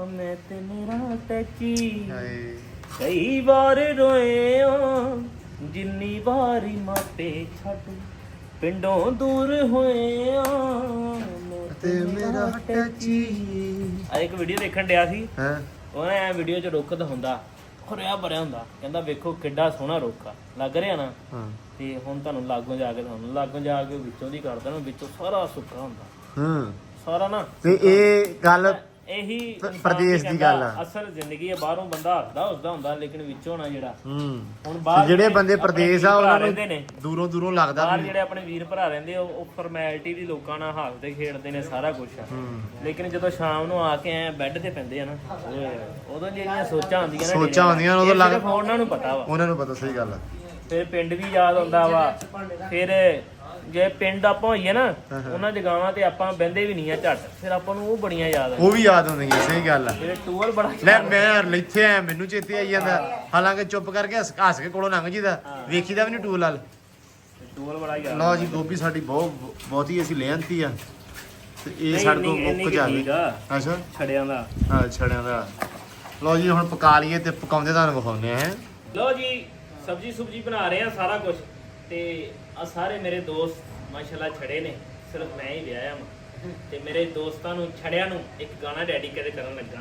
ਮੈਂ ਤੇ ਮੇਰਾ ਟੈਚੀ ਹਾਏ ਕਈ ਵਾਰ ਰੋਏ ਆ, ਜਿੰਨੀ ਵਾਰੀ ਮਾਪੇ ਛੱਡ ਪਿੰਡੋਂ ਦੂਰ ਹੋਏ ਆ। ਮੈਂ ਤੇ ਮੇਰਾ ਟੱਚੀ। ਆ ਇੱਕ ਵੀਡੀਓ ਦੇਖਣ ਡਿਆ ਸੀ, ਹਾਂ ਉਹਨੇ ਐ ਵੀਡੀਓ 'ਚ ਰੁੱਖ ਦਿਖਾਉਂਦਾ, ਖੁਰਿਆ ਭਰਿਆ ਹੁੰਦਾ, ਕਹਿੰਦਾ ਵੇਖੋ ਕਿੱਡਾ ਸੋਹਣਾ ਰੁੱਖ ਆ, ਲੱਗ ਰਿਹਾ ਨਾ। ਹਾਂ ਤੇ ਹੁਣ ਤੁਹਾਨੂੰ ਲਾਗੋਂ ਜਾ ਕੇ ਤੁਹਾਨੂੰ ਲਾਗੋਂ ਜਾ ਕੇ ਵਿੱਚੋਂ ਦੀ ਕੱਢ ਦੇਣਾ, ਵਿੱਚੋਂ ਸਾਰਾ ਸੁੱਕਾ ਹੁੰਦਾ, ਹਾਂ ਸਾਰਾ ਨਾ। ਤੇ ਇਹ ਗੱਲ ਇਹੀ ਇਨਸਾਨ ਪ੍ਰਦੇਸ਼ ਦੀ ਕਹਿੰਦਾ, ਗੱਲ ਆ। ਅਸਲ ਜ਼ਿੰਦਗੀ ਹੈ, ਬਾਹਰੋਂ ਬੰਦਾ ਹੱਸਦਾ ਉਸਦਾ ਹੁੰਦਾ, ਲੇਕਿਨ ਵਿੱਚੋਂ ਨਾ ਜਿਹੜਾ ਹੁਣ ਤੇ ਬਾਹਰ ਜਿਹੜੇ ਬੰਦੇ ਆਪਣੇ ਪ੍ਰਦੇਸ਼ ਵੀਰ ਆ ਭਰਾ ਉਹਨਾਂ ਰਹਿੰਦੇ ਨੂੰ ਨੇ, ਦੂਰੋਂ ਦੂਰੋਂ ਲੱਗਦਾ ਬਾਹਰ ਵੀ ਜਿਹੜੇ ਆਪਣੇ ਵੀਰ ਭਰਾ ਰਹਿੰਦੇ ਉਹ ਫਾਰਮੈਲਿਟੀ ਦੀ ਲੋਕਾਂ ਨਾਲ ਹੱਸਦੇ ਖੇਡਦੇ ਨੇ, ਸਾਰਾ ਕੁਝ ਆ। ਲੇਕਿਨ ਜਦੋਂ ਸ਼ਾਮ ਨੂੰ ਆ ਕੇ ਐ ਬੈੱਡ ਤੇ ਪੈਂਦੇ ਆ ਨਾ, ਉਦੋਂ ਜਿਹੜੀਆਂ ਸੋਚਾਂ ਆਉਂਦੀਆਂ ਨੇ, ਸੋਚਾਂ ਆਉਂਦੀਆਂ ਉਦੋਂ ਲੱਗ ਸਿਰਫ ਉਹਨਾਂ ਨੂੰ ਪਤਾ ਵਾ। ਉਹਨਾਂ ਨੂੰ ਪਤਾ ਸਹੀ ਗੱਲ ਆ। ਫਿਰ ਪਿੰਡ ਵੀ ਯਾਦ ਆਉਂਦਾ ਵਾ। ਫਿਰ ਜੇ ਪਿੰਡ ਆਪਾਂ ਹੋਈਏ ਨਾ, ਉਹਨਾਂ ਜਗਾਵਾਂ ਤੇ ਆਪਾਂ ਬਹਿੰਦੇ ਵੀ ਨਹੀਂ ਆ ਝੱਟ, ਫਿਰ ਆਪਾਂ ਨੂੰ ਉਹ ਬੜੀਆਂ ਯਾਦ ਆ। ਉਹ ਵੀ ਯਾਦ ਹੁੰਦੀਆਂ, ਸਹੀ ਗੱਲ ਆ। ਫਿਰ ਟੂਰ ਬੜਾ ਲੈ ਮੈਂ ਇੱਥੇ ਆ, ਮੈਨੂੰ ਚੇਤੇ ਆਈ ਜਾਂਦਾ, ਹਾਲਾਂਕਿ ਚੁੱਪ ਕਰਕੇ ਹੱਸ ਕੇ ਕੋਲੋਂ ਲੰਘ ਜੀਦਾ, ਵੇਖੀਦਾ ਵੀ ਨਹੀਂ ਟੂਰ ਲਾਲ। ਟੂਰ ਬੜਾ ਯਾਦ ਲਓ ਜੀ ਗੋਭੀ ਸਾਡੀ ਬਹੁਤੀ ਅਸੀਂ ਲਿਆਂਤੀ ਆ ਤੇ ਇਹ ਨਹੀਂ, ਸਾਡੇ ਕੋਲ ਇੰਨੀ ਮੁੱਕ ਕੁ ਜਾਵੇ। ਠੀਕ ਆ। ਅੱਛਾ ਛੜਿਆਂ ਦਾ। ਹਾਂ ਛੜਿਆਂ ਦਾ। ਲਓ ਜੀ ਹੁਣ ਪਕਾ ਲਈਏ ਤੇ ਪਕਾਉਂਦੇ ਤੁਹਾਨੂੰ ਵਿਖਾਉਂਦੇ ਆ। ਲਓ ਜੀ ਸਬਜੀ ਸੁਬਜੀ ਬਣਾ ਰਹੇ ਆ ਸਾਰਾ ਕੁਝ, ਤੇ ਆ ਸਾਰੇ ਮੇਰੇ ਦੋਸਤ ਮਾਸ਼ਾਅੱਲਾ ਛੜੇ ਨੇ, ਸਿਰਫ ਮੈਂ ਹੀ ਵਿਆਹਿਆ ਵਾਂ। ਤੇ ਮੇਰੇ ਦੋਸਤਾਂ ਨੂੰ ਛੜਿਆਂ ਨੂੰ ਇੱਕ ਗਾਣਾ ਡੈਡੀਕੇਟ ਕਰਨ ਲੱਗਾ।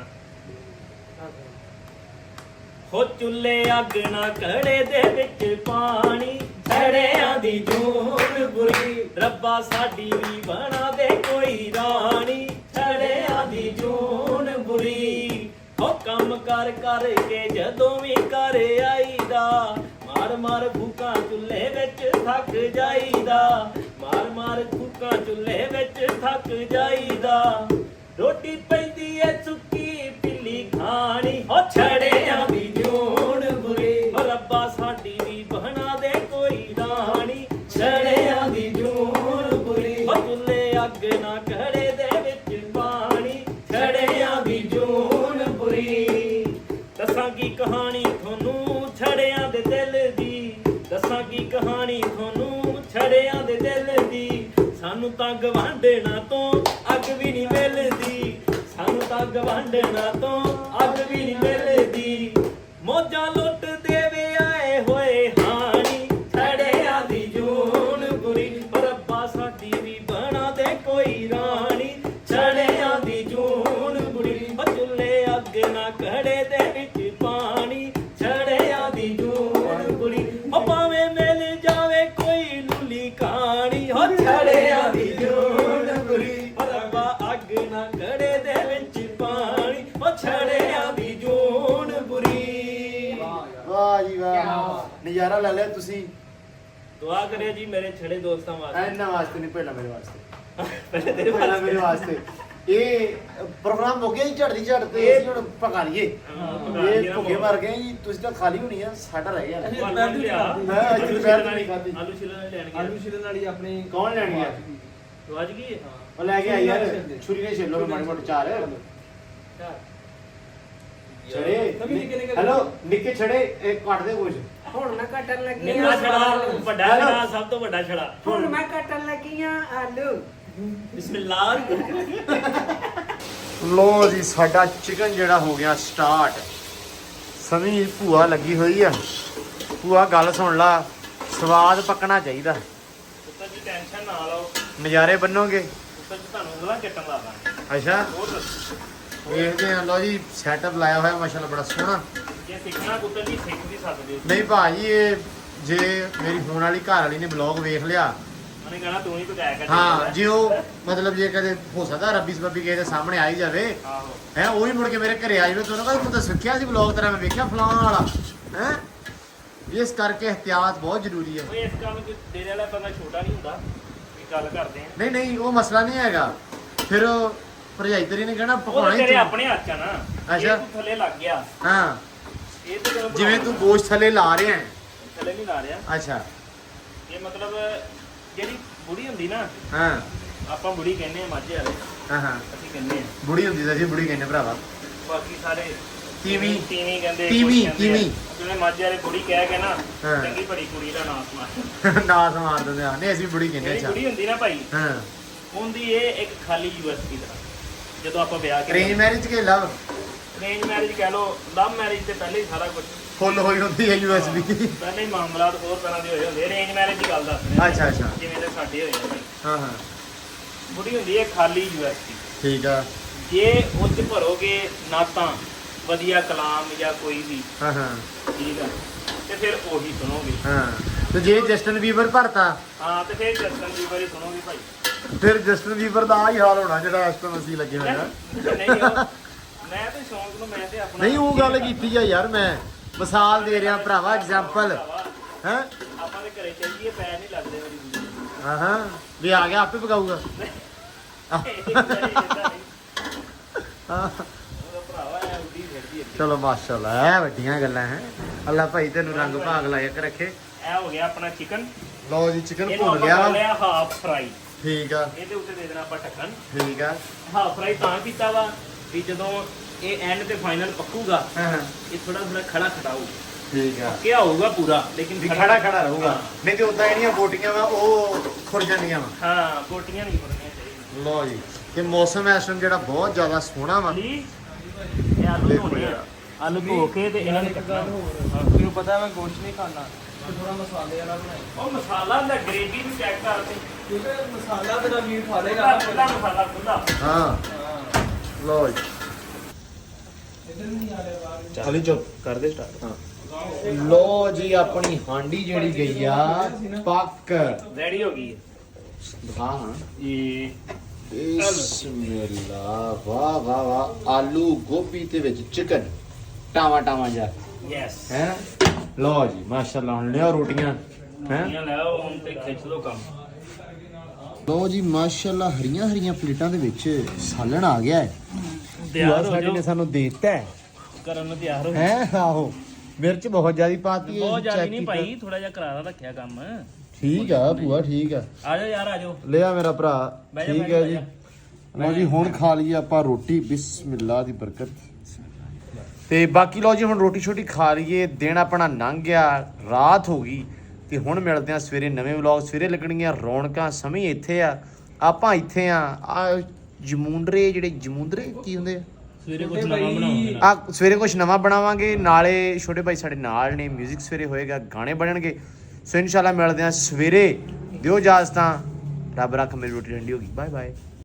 ਹੋ ਚੁੱਲੇ ਅੱਗ ਨਾ ਕੜੇ ਦੇ ਵਿੱਚ ਪਾਣੀ, ਛੜਿਆਂ ਦੀ ਜੂਨ ਬੁਰੀ, ਰੱਬਾ ਸਾਡੀ ਵੀ ਬਣਾ ਦੇ ਕੋਈ ਰਾਣੀ, ਛੜਿਆਂ ਦੀ ਜੂਨ ਬੁਰੀ। ਹੋ ਕੰਮ ਕਰ ਕਰਕੇ ਜਦੋਂ ਵੀ ਘਰ ਆਈਦਾ, ਮਾਰ ਮਾਰ ਭੁੱਖਾਂ ਚੁੱਲ੍ਹੇ ਵਿੱਚ ਥੱਕ ਜਾਈਦਾ, ਮਾਰ ਮਾਰ ਭੁੱਖਾਂ ਚੁੱਲ੍ਹੇ ਵਿੱਚ ਥੱਕ ਜਾਈਦਾ। ਰੋਟੀ ਪੈਂਦੀ ਏ ਸੁੱਕੀ ਪਿੱਲੀ ਖਾਣੀ, ਹੋ ਛੜਿਆਂ ਦੀ ਜੂਨ ਬੁਰੀ, ਹੋ ਰੱਬਾ ਸਾਡੀ ਵੀ ਬਣਾ ਦੇ ਕੋਈ ਰਾਣੀ, ਛੜਿਆਂ ਦੀ ਜੂਨ ਬੁਰੀ। ਹੋ ਚੁੱਲ੍ਹੇ ਅੱਗ ਨਾ ਕੜੇ ਦੇ ਵਿੱਚ ਪਾਣੀ, ਛੜਿਆਂ ਦੀ ਜੂਨ ਬੁਰੀ। ਦੱਸਾਂ ਕੀ ਕਹਾਣੀ ਤੁਹਾਨੂੰ ਛੜਿਆਂ ਦੇ ਦਿਲ ਦੀ, ਦੱਸਾਂ ਤਾਂ ਗਵਾਂਢਣਾ ਤੋਂ ਅੱਗ ਵੀ ਨਹੀਂ ਮਿਲਦੀ, ਸਾਨੂੰ ਤਾਂ ਗਵਾਂਢਣਾ ਤੋਂ ਅੱਗ ਵੀ ਨਹੀਂ ਮਿਲਦੀ। ਮੌਜਾਂ ਲੁੱਟਦੇ ਵੇ ਆਏ ਹੋਏ ਹਾਣੀ, ਛੜਿਆਂ ਦੀ ਜੂਨ ਬੁਰੀ, ਰੱਬਾ ਸਾਡੀ ਵੀ ਬਣਾ ਦੇ ਕੋਈ ਰਾਣੀ, ਛੜਿਆਂ ਦੀ ਜੂਨ ਬੁਰੀ। ਚੁੱਲ੍ਹੇ ਅੱਗ ਨਾ ਕੜੇ ਦੇ ਵਿੱਚ ਪਾਣੀ, ਛੜਿਆਂ ਦੀ ਜੂਨ ਬੁਰੀ। ਭਾਵੇਂ ਮਿਲ ਜਾਵੇ ਕੋਈ ਲੂਲੀ ਕਹਾਣੀ, ਹੋ ਛੜਿਆਂ ਦੀ ਜੂਨ ਬੁਰੀ, ਰੱਬਾ ਅੱਗ ਨਾ ਕੜੇ ਦੇ ਵਿੱਚ ਪਾਣੀ, ਹੋ ਛੜਿਆਂ ਦੀ ਜੂਨ ਬੁਰੀ। ਵਾਹ ਜੀ ਵਾਹ, ਨਜ਼ਾਰਾ ਲੈ ਲਿਆ ਤੁਸੀਂ। ਦੁਆ ਕਰਿਓ ਜੀ ਮੇਰੇ ਛੜੇ ਦੋਸਤਾਂ ਵਾਸਤੇ। ਇਹਨਾਂ ਵਾਸਤੇ ਨਹੀਂ, ਪਹਿਲਾਂ ਮੇਰੇ ਵਾਸਤੇ, ਪਹਿਲੇ ਤੇਰੇ ਪਹਿਲਾਂ ਮੇਰੇ ਵਾਸਤੇ। ਇਹ ਪ੍ਰੋਗਰਾਮ ਹੋ ਗਿਆ ਜੀ ਝੜ ਦੀ ਝੜ ਤੇ ਅਸੀਂ ਹੁਣ ਪਕਾ ਲਈਏ। ਇਹ ਭੁੱਖੇ ਮਰ ਗਏ ਜੀ, ਤੁਸੀਂ ਤਾਂ ਖਾਲੀ ਹੋਣੀ ਆ, ਸਾਡਾ ਰਹਿ ਗਿਆ। ਮੈਂ ਅੱਜ ਦੁਪਹਿਰ ਨਹੀਂ ਖਾਧੀ। ਆਲੂ ਛਿਲਣ ਲੈਣ ਗਿਆ। ਆਲੂ ਛਿਲਣ ਵਾਲੀ ਆਪਣੀ ਕੌਣ ਲੈਣੀ ਆ? ਤੂੰ ਅੱਜ ਕੀ ਹੈ? ਉਹ ਲੈ ਕੇ ਆਈ ਯਾਰ, ਛੁਰੀ ਨੇ ਛਿੱਲੋ ਮਾੜੀ ਮੋਟੀ ਚਾਰ ਛੜੇ। ਹੈਲੋ ਨਿੱਕੇ ਛੜੇ, ਇਹ ਕੱਟ ਦੇ ਕੁਝ। ਹੁਣ ਮੈਂ ਕੱਟਣ ਲੱਗੀ ਨਿੱਕਾ ਆ ਛੜਾ, ਵੱਡਾ ਛੜਾ, ਸਭ ਤੋਂ ਵੱਡਾ ਛੜਾ। ਹੁਣ ਮੈਂ ਕੱਟਣ ਲੱਗੀ ਆ ਆਲੂ। ਬਿਸਮਿਲ੍ਲਾਹ। ਲੋ ਜੀ ਸਾਡਾ ਚਿਕਨ ਜਿਹੜਾ ਹੋ ਗਿਆ ਸਟਾਰਟ। ਸਮੀ ਭੂਆ ਲੱਗੀ ਹੋਈ ਆ। ਭੂਆ ਗੱਲ ਸੁਣ ਲਾ, ਸਵਾਦ ਪੱਕਣਾ ਚਾਹੀਦਾ। ਪੁੱਤਰ ਜੀ ਟੈਨਸ਼ਨ ਨਾ ਲਓ, ਨਜ਼ਾਰੇ ਬੰਨੋਗੇ। ਪੁੱਤਰ ਜੀ ਤੁਹਾਨੂੰ ਉਹਦਾ ਚੱਟਣ ਲਾ ਦਾਂ। ਅੱਛਾ ਹੋਰ ਦੱਸੋ, ਵੇਖਦੇ ਆ। ਲੋ ਜੀ ਸੈਟਅਪ ਲਾਇਆ ਹੋਇਆ ਮਾਸ਼ਾਅੱਲਾ ਬੜਾ ਸੋਹਣਾ। ਜੇ ਸਿੱਖਣਾ ਪੁੱਤਰ ਜੀ ਸਿੱਖ ਵੀ ਸਕਦੇ ਹੋ। ਨਹੀਂ ਭਾਜੀ, ਇਹ ਜੇ ਮੇਰੀ ਹੋਣ ਵਾਲੀ ਘਰ ਵਾਲੀ ਨੇ ਬਲੌਗ ਵੇਖ ਲਿਆ, ਉਹਨੇ ਕਹਿਣਾ ਤੂੰ ਹੀ ਪਕਾਇਆ ਕਰ। ਹਾਂ ਜੇ ਉਹ ਮਤਲਬ ਜੇ ਕਦੇ ਹੋ ਸਕਦਾ ਰੱਬੀ ਸਬੱਬੀ ਕਿਸੇ ਦੇ ਸਾਹਮਣੇ ਆ ਹੀ ਜਾਵੇ ਆਹੋ ਹੈ, ਉਹ ਹੀ ਮੁੜ ਕੇ ਮੇਰੇ ਘਰੇ ਆ ਜਾਵੇ, ਤੂੰ ਕਹਿੰਦਾ ਤੂੰ ਤਾਂ ਸਿੱਖਿਆ ਸੀ ਬਲੌਗ ਤੇਰਾ, ਮੈਂ ਵੇਖਿਆ ਫਲਾਣ ਵਾਲਾ ਹੈ। ਇਸ ਕਰਕੇ ਇhtiyat ਬਹੁਤ ਜ਼ਰੂਰੀ ਹੈ। ਓਏ ਇਸ ਕੰਮ ਚ ਤੇਰੇ ਵਾਲਾ ਬੰਦਾ ਛੋਟਾ ਨਹੀਂ ਹੁੰਦਾ, ਵੀ ਗੱਲ ਕਰਦੇ ਆ। ਨਹੀਂ ਨਹੀਂ ਉਹ ਮਸਲਾ ਨਹੀਂ ਹੈਗਾ। ਫਿਰ ਉਹ ਭਰਜਾਈ ਤੇਰੀ ਨੇ ਕਹਿਣਾ ਉਹ ਪਕਾਉਣਾ ਤਾਂ ਹੀ ਤੇਰੇ ਤੂੰ। ਆਪਣੇ ਹੱਥ ਆ ਨਾ। ਅੱਛਾ। ਇਹ ਤੂੰ ਥੱਲੇ ਲੱਗ ਗਿਆ, ਹਾਂ ਇਹ ਤੇ ਚਲੋ ਜਿਵੇਂ ਤੂੰ ਗੋਸ਼ਤ ਥੱਲੇ ਲਾ ਰਿਹਾ ਹੈ। ਥੱਲੇ ਨਹੀਂ ਲਾ ਰਿਹਾ। ਅੱਛਾ ਇਹ ਮਤਲਬ ਜਿਹੜੀ ਬੁੜੀ ਹੁੰਦੀ ਨਾ, ਹਾਂ ਆਪਾਂ ਬੁੜੀ ਕਹਿੰਦੇ ਆ ਮਾਝੇ ਵਾਲੇ, ਹਾਂ ਹਾਂ ਅਸੀਂ ਕਹਿੰਦੇ ਆ। ਬੁੜੀ ਹੁੰਦੀ ਤਾਂ ਅਸੀਂ ਬੁੜੀ ਕਹਿੰਦੇ ਭਰਾਵਾ। ਬਾਕੀ ਸਾਰੇ ਤੀਵੀਂ ਤੀਵੀਂ ਕਹਿੰਦੇ, ਤੀਵੀਂ, ਕੁਛ ਕਹਿੰਦੇ ਆ। ਤੀਵੀਂ। ਜਿਵੇਂ ਮਾਝੇ ਵਾਲੇ ਬੁੜੀ ਕਹਿ ਕੇ ਨਾ, ਹਾਂ। ਚੰਗੀ ਭਲੀ ਕੁੜੀ ਦਾ ਨਾਮ ਮਾਰ। ਨਾਸ ਮਾਰ ਦਿੰਦੇ ਆ। ਨਹੀਂ ਅਸੀਂ ਬੁੜੀ ਕਹਿੰਦੇ। ਜਿਹੜੀ ਅੱਛਾ ਬੁੜੀ ਹੁੰਦੀ ਨਾ ਭਾਈ, ਹਾਂ। ਹੁੰਦੀ ਇਹ ਇੱਕ ਖਾਲੀ ਯੂਐਸਪੀ ਦਾ। ਜਦੋਂ ਆਪਾਂ ਵਿਆਹ ਕੇ ਅਰੇਂਜ ਮੈਰਿਜ ਕੇ ਲਵ ਅਰੇਂਜ ਮੈਰਿਜ ਕਹਿ ਲਓ, ਲਵ ਮੈਰਿਜ ਤੇ ਪਹਿਲੇ ਹੀ ਸਾਰਾ ਕੁਝ ਫੁੱਲ ਹੋਈ ਹੁੰਦੀ ਹੈ USB। ਪਹਿਲੇ ਹੀ ਮਾਮਲਾਤ ਹੋਰ ਤਰ੍ਹਾਂ ਦੇ ਹੋਏ ਹੁੰਦੇ। ਅਰੇਂਜ ਮੈਰਿਜ ਦੀ ਗੱਲ ਦੱਸ ਰਹੇ ਅੱਛਾ ਅੱਛਾ ਜਿਵੇਂ ਦੇ ਸਾਡੇ ਹੋਏ ਆ ਭਾਈ। ਹਾਂ ਹਾਂ ਬੁੜੀ ਹੁੰਦੀ ਹੈ ਖਾਲੀ ਯੂਐਸਪੀ। ਠੀਕ ਆ। ਜੇ ਉਹ 'ਚ ਭਰੋਗੇ ਨਾ ਤਾਂ ਵਧੀਆ ਕਲਾਮ ਜਾਂ ਕੋਈ ਵੀ, ਹਾਂ ਹਾਂ ਠੀਕ ਆ, ਤੇ ਫਿਰ ਉਹੀ ਸੁਣੋਗੇ। ਹਾਂ ਤੇ ਜੇ ਜਸਟਨ ਬੀਬਰ ਭਰਤਾ ਹਾਂ ਤੇ ਫਿਰ ਜਸਟਨ ਬੀਬਰ ਹੀ ਸੁਣੋਗੇ ਭਾਈ। ਫਿਰ ਜਸਟਨ ਬੀਬਰ ਦਾ ਆਹੀ ਹਾਲ ਹੋਣਾ ਜਿਹੜਾ ਇਸ ਟਾਈਮ ਅਸੀਂ ਲੱਗੇ ਹੋਏ ਆ। ਨਹੀਂ ਉਹ- ਮੈਂ ਤੇ ਸ਼ੌਂਕ ਨੂੰ ਮੈਂ ਤੇ ਆਪਣਾ ਨਹੀਂ ਉਹ ਗੱਲ ਕੀਤੀ ਆ ਯਾਰ, ਮੈਂ ਮਿਸਾਲ ਦੇ ਰਿਹਾ ਭਰਾਵਾ, ਐਗਜ਼ਾਮਪਲ ਹੈ। ਆਪਾਂ ਦੇ ਘਰੇ ਚੱਲੀਏ, ਪੈਰ ਨਹੀਂ ਲੱਗਦੇ ਮੇਰੀ ਬੁੜੀ ਨੂੰ। ਹਾਂ ਹਾਂ ਵੀ ਆ ਗਿਆ ਆਪੇ ਪਕਾਊਗਾ। ਹਾਂ ਉਹਦਾ ਭਰਾਵਾ ਐ ਉੱਡੀ ਫਿਰਦੀ ਹੈ। ਚਲੋ ਮਾਸ਼ਾਅੱਲਾ, ਇਹ ਵੱਡੀਆਂ ਗੱਲਾਂ ਹੈ। ਅੱਲਾ ਭਾਈ ਤੈਨੂੰ ਰੰਗ ਭਾਗ ਲਾਇਆ ਕੇ ਰੱਖੇ। ਇਹ ਹੋ ਗਿਆ ਆਪਣਾ ਚਿਕਨ। ਲਓ ਜੀ ਚਿਕਨ ਇਹਨੂੰ ਭੁੰਨ ਆਪਾਂ ਗਿਆ ਕਰ ਵਾ। ਲਿਆ ਹਾਫ ਫਰਾਈ। ਠੀਕ ਆ ਇਹਦੇ ਉੱਤੇ ਦੇ ਦੇਣਾ ਆਪਾਂ ਢੱਕਣ। ਠੀਕ ਆ। ਹਾਫ ਫਰਾਈ ਤਾਂ ਕੀਤਾ ਵਾ ਵੀ ਜਦੋਂ ਇਹ ਐਂਡ ਤੇ ਫਾਈਨਲ ਪੱਕੂਗਾ, ਹਾਂ ਹਾਂ ਇਹ ਥੋੜਾ ਥੋੜਾ ਖੜਾ ਖੜਾਊ, ਠੀਕ ਆ। ਕਿਆ ਹੋਊਗਾ ਪੂਰਾ, ਲੇਕਿਨ ਵੀ ਖੜਾ ਖੜਾ ਰਹੂਗਾ। ਨਹੀਂ ਤੇ ਉਦਾਂ ਜਿਹੜੀਆਂ ਬੋਟੀਆਂ ਵਾ ਉਹ ਖੁਰ ਜਾਂਦੀਆਂ ਵਾ। ਹਾਂ ਕੋਟੀਆਂ ਨਹੀਂ ਖੁਰਨੀਆਂ ਚਾਹੀਦੀਆਂ। ਲਓ ਜੀ ਤੇ ਮੌਸਮ ਇਸ ਟਾਈਮ ਜਿਹੜਾ ਬਹੁਤ ਜ਼ਿਆਦਾ ਸੋਹਣਾ ਵਾ। ਲਈ ਇਹ ਆਲੂ ਦੇਖੋ ਧੋਣੇ ਆ। ਯਾਰ। ਆਲੂ ਧੋ ਕੇ ਤੇ ਇਹਨਾਂ ਨੇ ਕੱਟਣਾ। ਮੈਨੂੰ ਪਤਾ ਮੈਂ ਗੋਸ਼ਤ ਨਹੀਂ ਖਾਣਾ, ਤੇ ਥੋੜਾ ਮਸਾਲੇ ਵਾਲਾ ਬਣਾਈ। ਉਹ ਮਸਾਲਾ ਦਾ ਗ੍ਰੇਵੀ ਵੀ ਚੈੱਕ ਕਰਦੇ। ਕਿਉਂਕਿ ਮਸਾਲਾ ਤੇਰਾ ਵੀਰ ਖਾ ਲੇਗਾ। ਖੁੱਲਾ ਮਸਾਲਾ ਖੁੱਲਾ। ਹਾਂ ਲਓ ਜੀ ਚਾਲੀ ਚੁੱਪ ਕਰਦੇ ਸਟਾਰਟ। ਹਾਂ ਲੋ ਜੀ ਆਪਣੀ ਹਾਂਡੀ ਜਿਹੜੀ ਗਈ ਆ ਪੱਕ। ਰੈਡੀ ਹੋ ਗਈ ਦਿਖਾ ਹਾਂ। ਇਹ ਬਿਸਮਿਲ੍ਲਾ, ਵਾਹ ਵਾਹ ਵਾਹ। ਆਲੂ ਗੋਭੀ ਤੇ ਵਿੱਚ ਚਿਕਨ ਟਾਵਾ ਟਾਵਾ ਜਾ ਯੈਸ ਹੈ। ਲੋ ਜੀ ਮਾਸ਼ਾਅੱਲਾ, ਹੁਣ ਲਿਓ ਰੋਟੀਆਂ ਹੈ। ਇਹ ਲੈ ਹੁਣ ਤੇ ਖਿੱਚ ਲੋ ਕੰਮ। ਲੋ ਜੀ ਮਾਸ਼ਾਅੱਲਾ, ਹਰੀਆਂ ਹਰੀਆਂ ਪਲੇਟਾਂ ਦੇ ਵਿੱਚ ਸਾਲਣ ਆ ਗਿਆ ਹੈ। ਤਿਆਰ ਹੋ ਸਾਡੀ ਨੇ ਜਾਓ, ਸਾਨੂੰ ਦੇ ਦਿੱਤਾ ਹੈ। ਕਰਨ ਨੂੰ ਤਿਆਰ ਹੋ। ਹੈ ਆਹੋ, ਮਿਰਚ ਬਹੁਤ ਜ਼ਿਆਦੀ ਪਾਤੀ ਹੈ। ਬਹੁਤ ਜ਼ਿਆਦਾ check ਨਹੀਂ ਕੀਤਾ। ਭਾਈ, ਥੋੜਾ ਜਿਹਾ ਕਰਾਰਾ ਰੱਖਿਆ ਕੰਮ। ਠੀਕ ਆ ਭੂਆ, ਠੀਕ ਆ। ਆ ਜਾਓ ਯਾਰ, ਆ ਜਾਓ। ਲਿਆ ਮੇਰਾ ਭਰਾ। ਬਹਿ ਜਾ, ਠੀਕ ਬਹਿ ਹੈ ਜਾ, ਜੀ। ਬਹਿ ਲਓ ਜੀ ਹੁਣ ਖਾ ਲਈਏ ਆਪਾਂ ਰੋਟੀ, ਬਿਸਮਿਲ੍ਲਾ ਦੀ ਬਰਕਤ। ਤੇ ਬਾਕੀ ਲਓ ਜੀ ਹੁਣ ਰੋਟੀ ਛੋਟੀ ਖਾ ਲਈਏ। ਦਿਨ ਆਪਣਾ ਲੰਘ ਗਿਆ, ਰਾਤ ਹੋ ਗਈ ਤੇ ਹੁਣ ਮਿਲਦੇ ਆ ਸਵੇਰੇ ਨਵੇਂ ਵਲੌਗ। ਸਵੇਰੇ ਲੱਗਣਗੀਆਂ ਰੌਣਕਾਂ। ਸਮੇਂ ਇੱਥੇ ਆ, ਆਪਾਂ ਇੱਥੇ ਆ ਜਮੂੰਦਰੇ ਜਿਹੜੇ ਜਮੂੰਦਰੇ ਕੀ ਹੁੰਦੇ ਆ ਸਵੇਰੇ ਕੁਝ ਨਵਾਂ ਬਣਾਉਂਗੇ ਆ ਸਵੇਰੇ ਕੁਝ ਨਵਾਂ ਬਣਾਵਾਂਗੇ ਨਾਲੇ ਛੋਟੇ ਭਾਈ ਸਾਡੇ ਨਾਲ ਨੇ 뮤직 ਸਵੇਰੇ ਹੋਏਗਾ ਗਾਣੇ ਬਣਨਗੇ ਸੋ ਇਨਸ਼ਾਅੱਲਾ ਮਿਲਦੇ ਆ ਸਵੇਰੇ ਦਿਓ ਇਜਾਜ਼ਤਾਂ ਰੱਬ ਰੱਖ ਮੇਰੀ ਰੋਟੀ ਠੰਡੀ ਹੋ ਗਈ ਬਾਏ ਬਾਏ